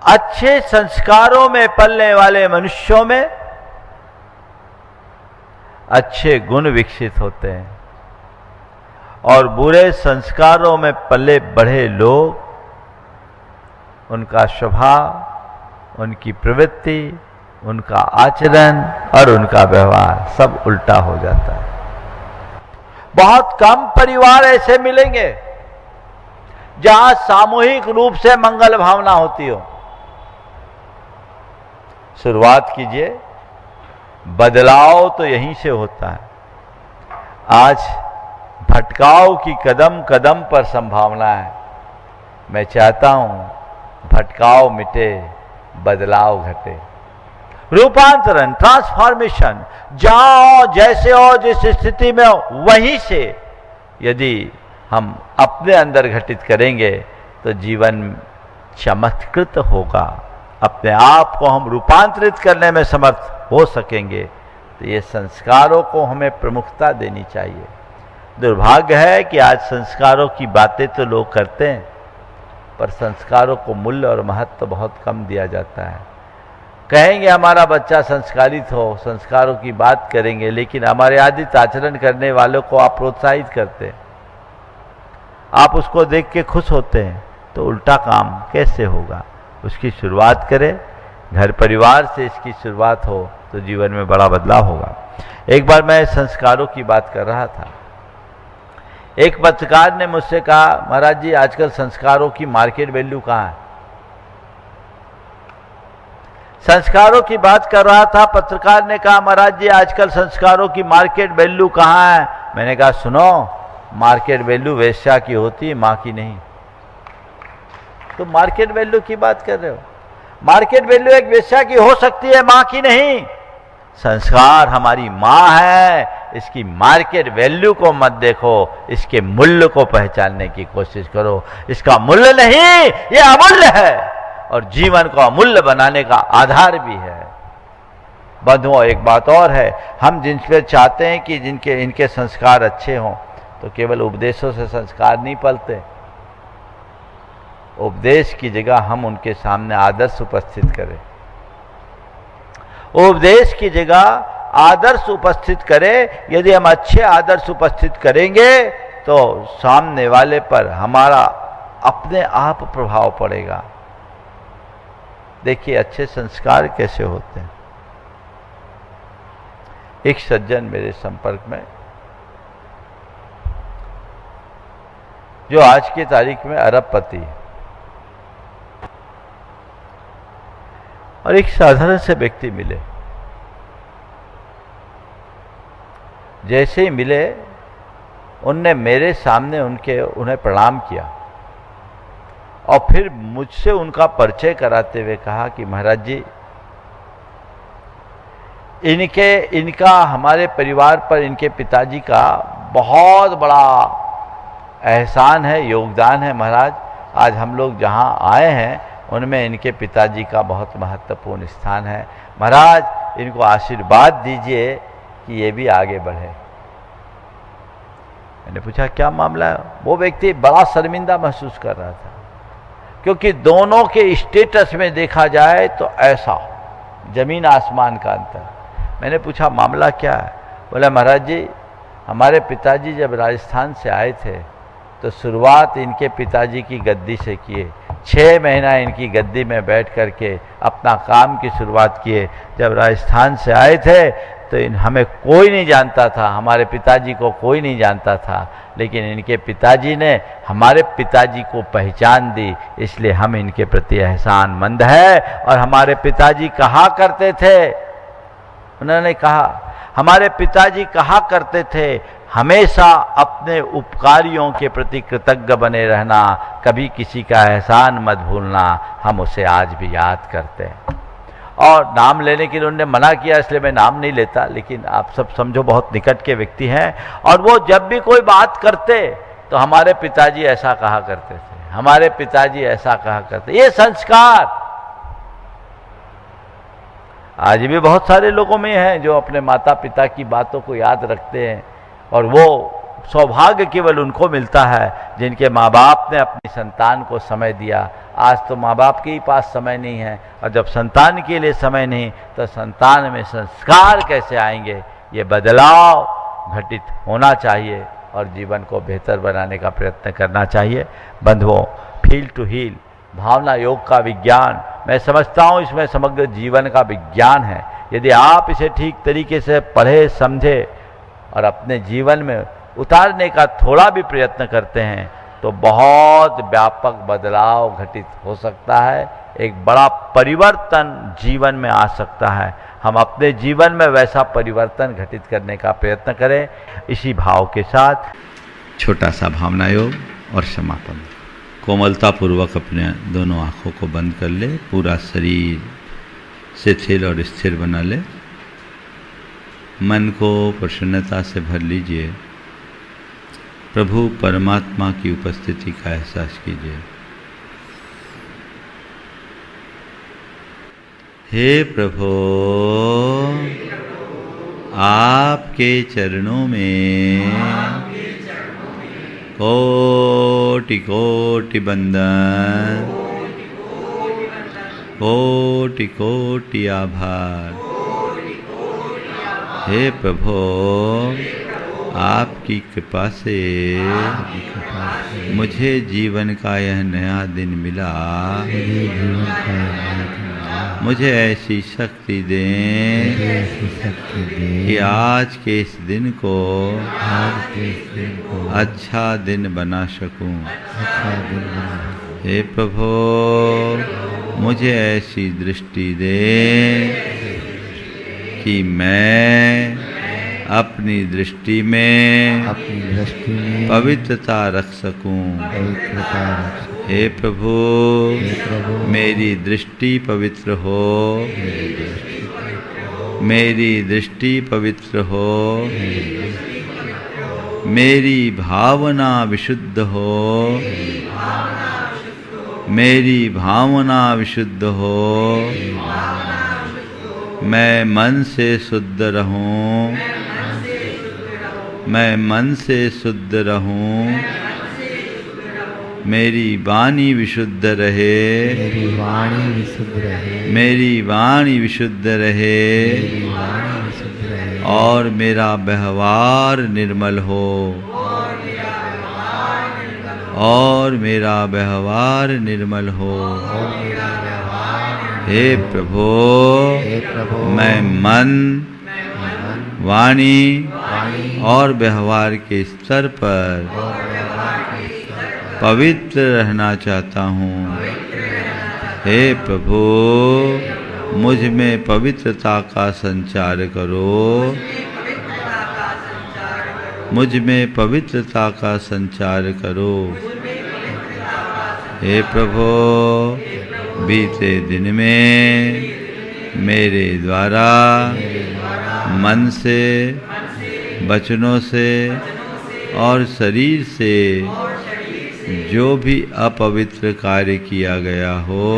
अच्छे संस्कारों में पलने वाले मनुष्यों में अच्छे गुण विकसित होते हैं और बुरे संस्कारों में पले बढ़े लोग, उनका स्वभाव, उनकी प्रवृत्ति, उनका आचरण और उनका व्यवहार सब उल्टा हो जाता है। बहुत कम परिवार ऐसे मिलेंगे जहां सामूहिक रूप से मंगल भावना होती हो। शुरुआत कीजिए, बदलाव तो यहीं से होता है। आज भटकाव की कदम कदम पर संभावना है। मैं चाहता हूं भटकाव मिटे, बदलाव घटे। रूपांतरण, ट्रांसफॉर्मेशन, जहां जैसे हो, जिस स्थिति में हो, वहीं से यदि हम अपने अंदर घटित करेंगे तो जीवन चमत्कृत होगा। अपने आप को हम रूपांतरित करने में समर्थ हो सकेंगे। तो ये संस्कारों को हमें प्रमुखता देनी चाहिए। दुर्भाग्य है कि आज संस्कारों की बातें तो लोग करते हैं, पर संस्कारों को मूल्य और महत्व बहुत कम दिया जाता है। कहेंगे हमारा बच्चा संस्कारित हो, संस्कारों की बात करेंगे, लेकिन हमारे आदित आचरण करने वालों को आप प्रोत्साहित करते हैं, आप उसको देख के खुश होते हैं, तो उल्टा काम कैसे होगा? उसकी शुरुआत करें, घर परिवार से इसकी शुरुआत हो तो जीवन में बड़ा बदलाव होगा। एक बार मैं संस्कारों की बात कर रहा था, एक पत्रकार ने मुझसे कहा, महाराज जी आजकल संस्कारों की मार्केट वैल्यू कहाँ है? संस्कारों की बात कर रहा था, पत्रकार ने कहा, महाराज जी आजकल संस्कारों की मार्केट वैल्यू कहाँ है? मैंने कहा, सुनो, मार्केट वैल्यू वेश्या की होती है, मां की नहीं। तो मार्केट वैल्यू की बात कर रहे हो? मार्केट वैल्यू एक वेश्या की हो सकती है, मां की नहीं। संस्कार हमारी मां है, इसकी मार्केट वैल्यू को मत देखो, इसके मूल्य को पहचानने की कोशिश करो। इसका मूल्य नहीं, ये अमूल्य है और जीवन को अमूल्य बनाने का आधार भी है। बंधुओं, एक बात और है, हम जिन पे चाहते हैं कि जिनके इनके संस्कार अच्छे हों, तो केवल उपदेशों से संस्कार नहीं पलते। उपदेश की जगह हम उनके सामने आदर्श उपस्थित करें। उपदेश की जगह आदर्श उपस्थित करें। यदि हम अच्छे आदर्श उपस्थित करेंगे तो सामने वाले पर हमारा अपने आप प्रभाव पड़ेगा। देखिए अच्छे संस्कार कैसे होते हैं। एक सज्जन मेरे संपर्क में, जो आज की तारीख में अरबपति है, और एक साधारण से व्यक्ति मिले। जैसे ही मिले, उनने मेरे सामने उन्हें प्रणाम किया और फिर मुझसे उनका परिचय कराते हुए कहा कि महाराज जी, इनका हमारे परिवार पर, इनके पिताजी का बहुत बड़ा एहसान है, योगदान है महाराज। आज हम लोग जहां आए हैं उनमें इनके पिताजी का बहुत महत्वपूर्ण स्थान है। महाराज इनको आशीर्वाद दीजिए कि ये भी आगे बढ़े। मैंने पूछा क्या मामला है? वो व्यक्ति बड़ा शर्मिंदा महसूस कर रहा था, क्योंकि दोनों के स्टेटस में देखा जाए तो ऐसा जमीन आसमान का अंतर। मैंने पूछा मामला क्या है? बोला महाराज जी, हमारे पिताजी जब राजस्थान से आए थे तो शुरुआत इनके पिताजी की गद्दी से किए। 6 महीना इनकी गद्दी में बैठ करके अपना काम की शुरुआत किए। जब राजस्थान से आए थे तो हमें कोई नहीं जानता था, हमारे पिताजी को कोई नहीं जानता था, लेकिन इनके पिताजी ने हमारे पिताजी को पहचान दी, इसलिए हम इनके प्रति एहसानमंद है। और हमारे पिताजी कहा करते थे, उन्होंने कहा, हमारे पिताजी कहा करते थे, हमेशा अपने उपकारियों के प्रति कृतज्ञ बने रहना, कभी किसी का एहसान मत भूलना। हम उसे आज भी याद करते हैं। और नाम लेने के लिए उन्होंने मना किया, इसलिए मैं नाम नहीं लेता, लेकिन आप सब समझो बहुत निकट के व्यक्ति हैं। और वो जब भी कोई बात करते तो हमारे पिताजी ऐसा कहा करते थे, हमारे पिताजी ऐसा कहा करते। ये संस्कार आज भी बहुत सारे लोगों में हैं जो अपने माता पिता की बातों को याद रखते हैं, और वो सौभाग्य केवल उनको मिलता है जिनके माँ बाप ने अपनी संतान को समय दिया। आज तो माँ बाप के ही पास समय नहीं है, और जब संतान के लिए समय नहीं तो संतान में संस्कार कैसे आएंगे? ये बदलाव घटित होना चाहिए और जीवन को बेहतर बनाने का प्रयत्न करना चाहिए। बंधुओं, फील टू हील भावना योग का विज्ञान, मैं समझता हूँ इसमें समग्र जीवन का विज्ञान है। यदि आप इसे ठीक तरीके से पढ़े समझे और अपने जीवन में उतारने का थोड़ा भी प्रयत्न करते हैं तो बहुत व्यापक बदलाव घटित हो सकता है, एक बड़ा परिवर्तन जीवन में आ सकता है। हम अपने जीवन में वैसा परिवर्तन घटित करने का प्रयत्न करें। इसी भाव के साथ छोटा सा भावना योग और समापन। कोमलता पूर्वक अपने दोनों आँखों को बंद कर ले, पूरा शरीर शिथिल और स्थिर बना ले, मन को प्रसन्नता से भर लीजिए, प्रभु परमात्मा की उपस्थिति का एहसास कीजिए। हे प्रभु, आपके चरणों में कोटि कोटि बंदन, कोटि कोटि आभार। हे प्रभु, आपकी कृपा से मुझे जीवन का यह नया दिन मिला। मुझे ऐसी शक्ति दें कि आज के इस दिन को अच्छा दिन बना सकूं। हे प्रभु, मुझे ऐसी दृष्टि दें कि मैं अपनी दृष्टि में पवित्रता रख सकूं। हे प्रभु, मेरी दृष्टि पवित्र हो, मेरी दृष्टि पवित्र हो, मेरी भावना विशुद्ध हो, मेरी भावना विशुद्ध हो, मैं मन से शुद्ध रहूं, मैं मन से शुद्ध रहूं, मेरी वाणी विशुद्ध रहे, मेरी वाणी विशुद्ध रहे, मेरी वाणी विशुद्ध रहे, मेरी वाणी विशुद्ध रहे, और मेरा व्यवहार निर्मल हो, और मेरा व्यवहार निर्मल हो। हे प्रभु, मैं मन, वाणी और व्यवहार के स्तर पर पवित्र रहना चाहता हूँ। हे प्रभु, मुझ में पवित्रता का संचार करो, मुझ में पवित्रता का संचार करो। हे प्रभु, बीते दिन में मेरे द्वारा मन से, वचनों से और शरीर से जो भी अपवित्र कार्य किया गया हो,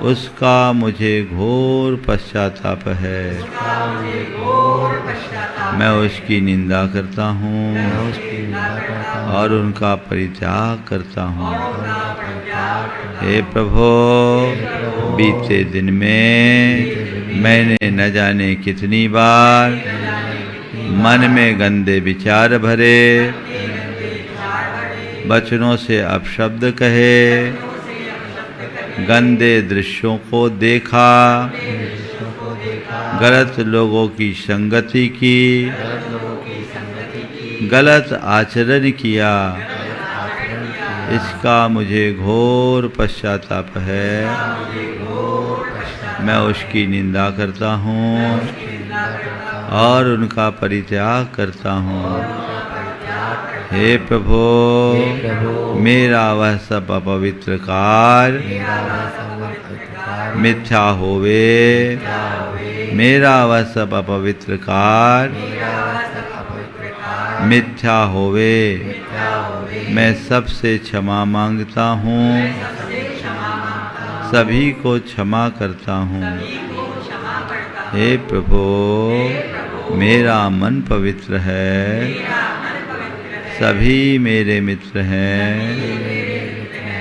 उसका मुझे घोर पश्चाताप है। मैं उसकी निंदा करता हूँ और उनका परित्याग करता हूँ। हे प्रभु, बीते दिन में मैंने न जाने कितनी बार मन में गंदे विचार भरे, वचनों से अपशब्द कहे, गंदे दृश्यों को देखा, गलत लोगों की संगति की, गलत आचरण किया, इसका मुझे घोर पश्चाताप है। मैं उसकी निंदा करता हूँ और उनका परित्याग करता हूँ। हे प्रभु, मेरा वह सब अपवित्र कार्य मिथ्या होवे, मेरा वह सब अपवित्र कार्य मिथ्या होवे। मैं सबसे क्षमा मांगता हूँ, सभी को क्षमा करता हूँ। हे प्रभु, मेरा मन पवित्र है, सभी मेरे मित्र हैं,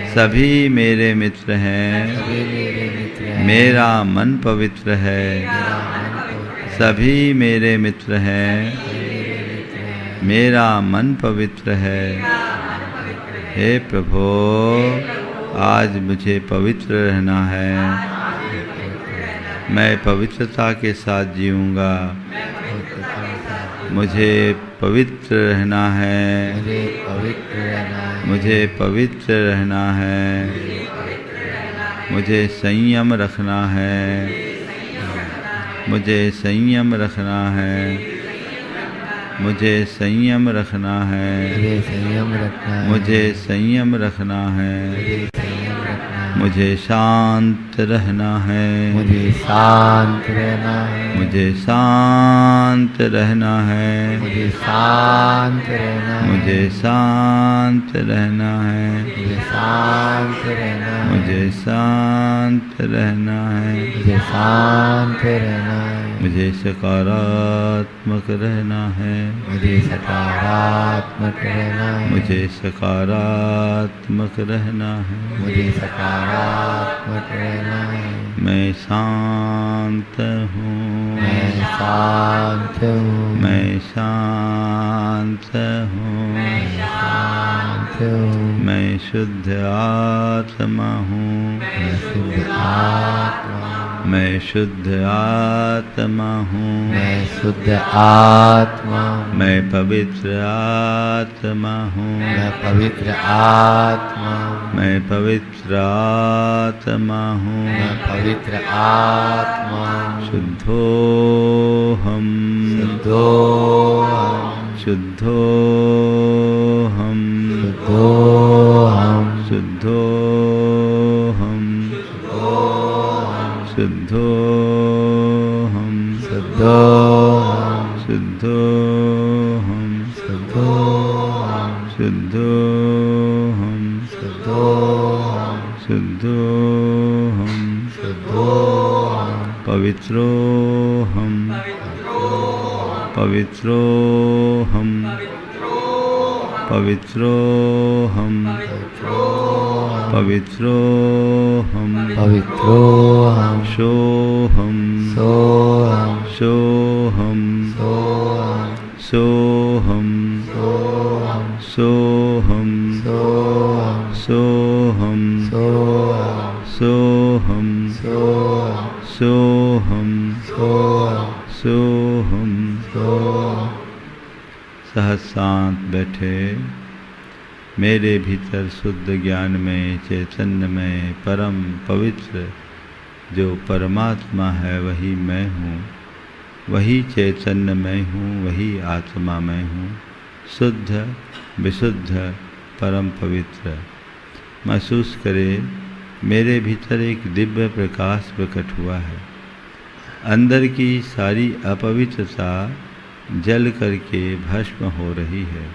सभी मेरे मित्र हैं। मेरा मन पवित्र है, सभी मेरे मित्र हैं। मेरा मन पवित्र है। हे प्रभु आज मुझे पवित्र रहना है, मैं पवित्रता के साथ जीऊँगा। मुझे पवित्र रहना है, मुझे पवित्र रहना है, मुझे संयम रखना है, मुझे संयम रखना है, मुझे संयम रखना है, मुझे संयम रखना है, मुझे शांत रहना है, मुझे शांत रहना है, मुझे शांत रहना है, मुझे शांत रहना है, मुझे शांत रहना है, मुझे शांत रहना है, मुझे शांत रहना है, मुझे शांत रहना है, मुझे सकारात्मक रहना है, मुझे सकारात्मक रहना है, मुझे सकारात्मक रहना है, मुझे सकारात्मक रहना है। मैं शांत हूँ, मैं शांत हूँ, मैं शांत हूँ, शांत हूँ, मैं शुद्ध आत्मा हूँ, मैं शुद्ध आत्मा, मैं शुद्ध आत्मा हूँ, मैं शुद्ध आत्मा, मैं पवित्र आत्मा हूँ, मैं पवित्र आत्मा, मैं पवित्र आत्मा हूँ, मैं पवित्र आत्मा, शुद्धो हम, शुद्धो हम, शुद्धो हम, शुद्धो हम, शुद्धो हम, शुद्धो हम, शुद्धो हम, शुद्धो हम, शुद्धो हम, शुद्धो हम, शुद्धो हम, शुद्धो हम, शुद्धो हम, पवित्रो हम, पवित्रो हम, पवित्रो हम, पवित्रो हम, पवित्रो हम, सोहम, सोहम, सोहम, सोहम, सोहम, सोहम, सोहम, सोहम, सोहम, सोहम, सोहम, सोहम, सोहम, सोहम, सोहम। सोहम। सहज शांत बैठे। मेरे भीतर शुद्ध ज्ञान में, चैतन्य में, परम पवित्र जो परमात्मा है वही मैं हूँ, वही चैतन्य मैं हूँ, वही आत्मा मैं हूँ, शुद्ध विशुद्ध परम पवित्र। महसूस करें मेरे भीतर एक दिव्य प्रकाश प्रकट हुआ है। अंदर की सारी अपवित्रता जल करके भस्म हो रही है।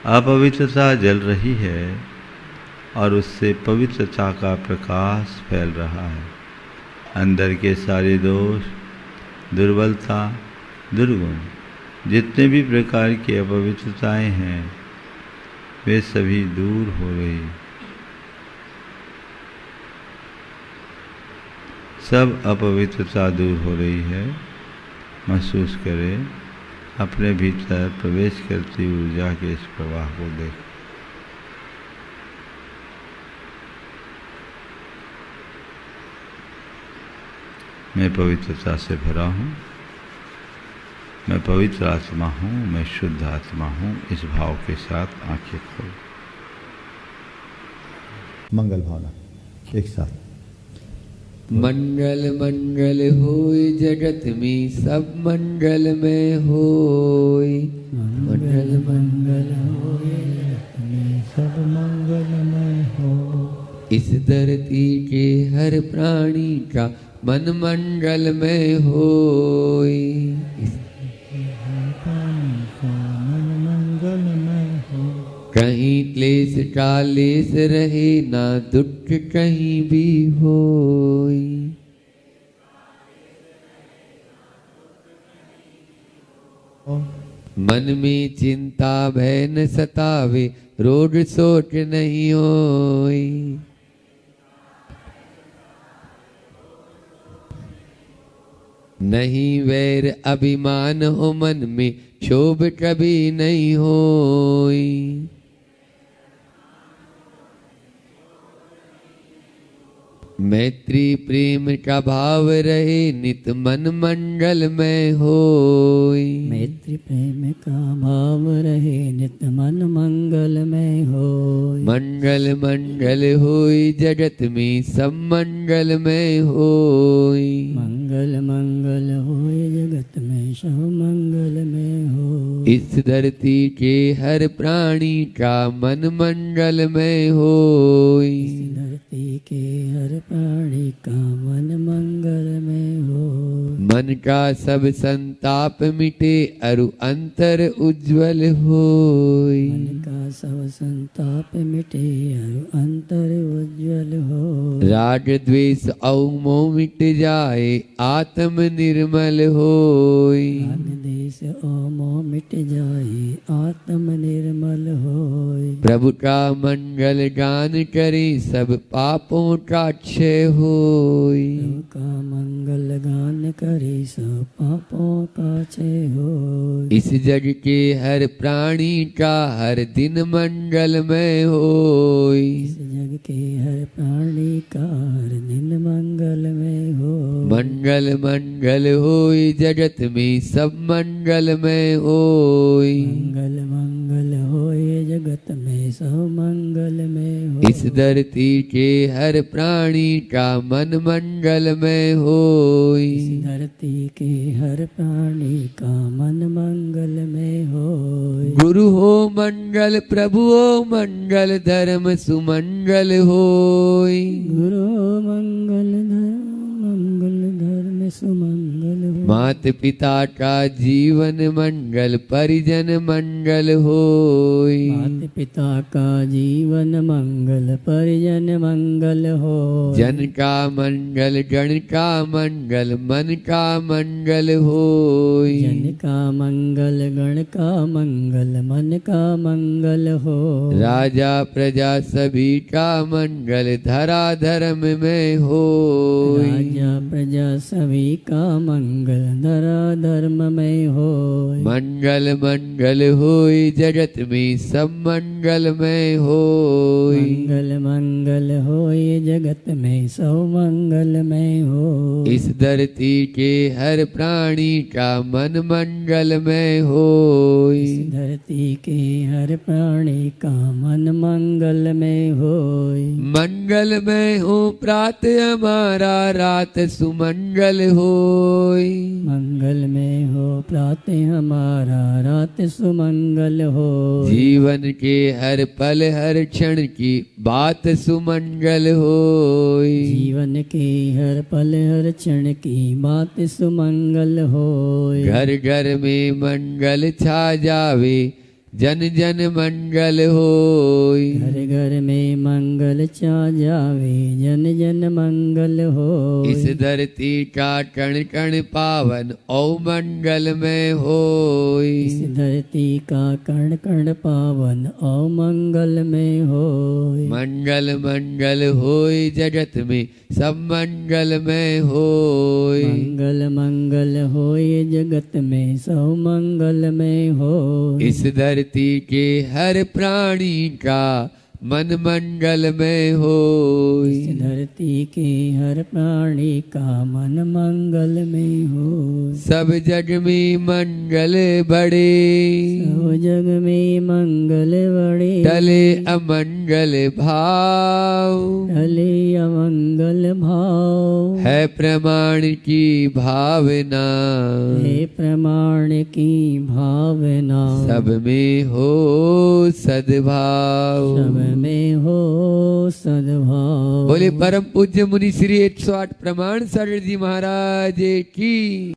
अपवित्रता जल रही है और उससे पवित्रता का प्रकाश फैल रहा है। अंदर के सारे दोष, दुर्बलता, दुर्गुण, जितने भी प्रकार की अपवित्रताएं हैं वे सभी दूर हो रही। सब अपवित्रता दूर हो रही है। महसूस करें अपने भीतर प्रवेश करती ऊर्जा के इस प्रवाह को देख। मैं पवित्रता से भरा हूँ, मैं पवित्र आत्मा हूँ, मैं शुद्ध आत्मा हूँ। इस भाव के साथ आंखें खोल। मंगल भावना एक साथ। मंगल मंगल होय जगत में सब मंगल में होय। मंगल मंगल होय जगत में सब मंगल में हो। इस धरती के हर प्राणी का मन मंगल में होय। इस प्राणी का मन मंगल में हो। कहीं क्लेश कालेश रहे ना दुख कहीं भी होय। मन में चिंता भय न सतावे, रोग शोक नहीं होय। नहीं वैर अभिमान हो मन में, क्षोभ कभी नहीं होय। मैत्री प्रेम का भाव रहे नित मन मंगल में होय। मैत्री प्रेम का भाव रहे नित मन मंगल में होय। मंगल मंगल होय जगत में सब मंगल में होय। मंगल मंगल होय जगत में सब मंगल में होय। इस धरती के हर प्राणी का मन मंगल में होय। इस धरती के हर प्राणी का मन मंगल में होय। मन का सब संताप मिटे अरु अंतर उज्ज्वल होय। मन का सब संताप मिटे और अंतर उज्ज्वल हो। राग द्वेष और मोह मिट जाए आत्म निर्मल होय। राग देश और मोह मिट जाए आत्म निर्मल होय। प्रभु का मंगल गान करे सब पापों का क्षय होय। प्रभु का मंगल गान करे सब पापों का क्षय होय। इस जग के हर प्राणी का हर दिन मंगलमय होय। इस जग के हर प्राणी का हर दिन मंगल में हो। मंगल मंगल होय जगत में सब मंगलमय होय। मंगल मंगल होय जगत में सब मंगल में हो। इस धरती के हर प्राणी का मन मंगलमय होय। इस धरती के हर प्राणी का मन मंगल में होय। गुरु हो मंगल प्रभु हो मंगल धर्म सुमंगल होय। गुरु मंगल धर्म सुमंगल हो। मात पिता का जीवन मंगल परिजन मंगल होय। माता पिता का जीवन मंगल परिजन मंगल हो। जन का मंगल गण का मंगल मन का मंगल होय। जन का मंगल गण का मंगल मन का मंगल हो। राजा प्रजा सभी का मंगल धरा धर्म में होय। राजा प्रजा सभी का मंगल धरा धर्म में हो। मंगल मंगल होय जगत में सब मंगलमय होय। मंगल मंगल होय जगत में सब मंगल में हो। इस धरती के हर प्राणी का मन मंगलमय होय। इस धरती के हर प्राणी का मन मंगल में होय। मंगलमय हो प्रात हमारा रात सुमंगल होय। मंगल में हो प्रातः हमारा रात सुमंगल हो। जीवन के हर पल हर क्षण की बात सुमंगल होय। जीवन के हर पल हर क्षण की बात सुमंगल होय। घर घर में मंगल छा जावे जन जन मंगल होय। घर घर में मंगल छा जावे जन जन मंगल हो। इस धरती का कण कण पावन ओ मंगलमय होय। इस धरती का कण कण पावन ओ मंगल में होय। मंगल मंगल होय जगत में सब मंगलमय होय। मंगल मंगल होय जगत में सब मंगल में होय। इस धरती के हर प्राणी का मन मंगलमय होय। इस धरती के हर प्राणी का मन मंगल में हो। सब जग में मंगल बड़े सब जग में मंगल बड़े। टले अमंगल भाव टले अमंगल भाव। है प्रमाण की भावना हे प्रमाण की भावना। सब में हो सद्भाव। सब में हो सद्भाव। बोले परम पूज्य मुनि श्री 108 प्रमाण सागर जी महाराज की।